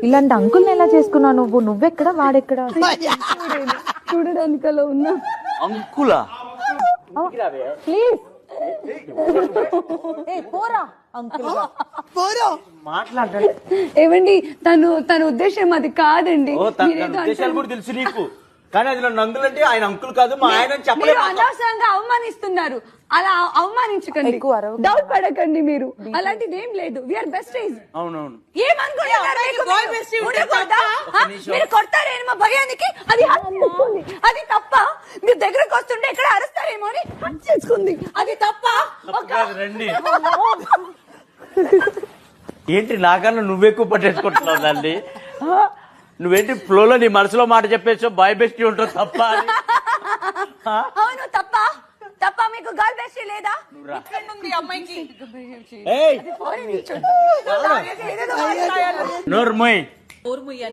ఇలాంటి అంకుల్ని ఎలా చేసుకున్నావు నువ్వు? నువ్వెక్కడ వాడెక్కడ? చూడడానికి అలా ఉన్నా. అంకులా ప్లీజ్ పోరా అంకుల్ మాట్లాడండి. ఏవండి తన ఉద్దేశం అది కాదండి. ఉద్దేశాలు కూడా తెలుసు నీకు, కానీ అది నన్ను అంకుల్ అంటే ఆయన అంకుల్ కాదు మా ఆయన అని చెప్పలేదు. అనవసరంగా అవమానిస్తున్నారు. అలా అవమానించకండి, ఎక్కువ అరవకండి. డౌట్ పడకండి. మీరు అలాంటిది ఏం లేదు. We are best friends. అవునవును. ఏమనుకుంటున్నారు? మీరు కొడతారేమో భయానికి. అది హత్య చేసుకుంది. అది తప్ప. మీరు దగ్గరకు వస్తుంటే ఎక్కడ అరుస్తారేమో అని హత్య చేసుకుంది. అది తప్ప. రండి. ఏంటి నాకన్నా నువ్వెక్కువ పట్టేసుకుంటున్నావు దాన్ని? నువ్వేంటి ఫ్లోలో నీ మనసులో మాట చెప్పేసావు బాయ్ బెస్ట్ ఉంటావు తప్ప అని. అవును తప్ప. తప్ప మీకు గర్ల్ బెస్ట్ లేదా? అమ్మాయికి నోర్మోయ్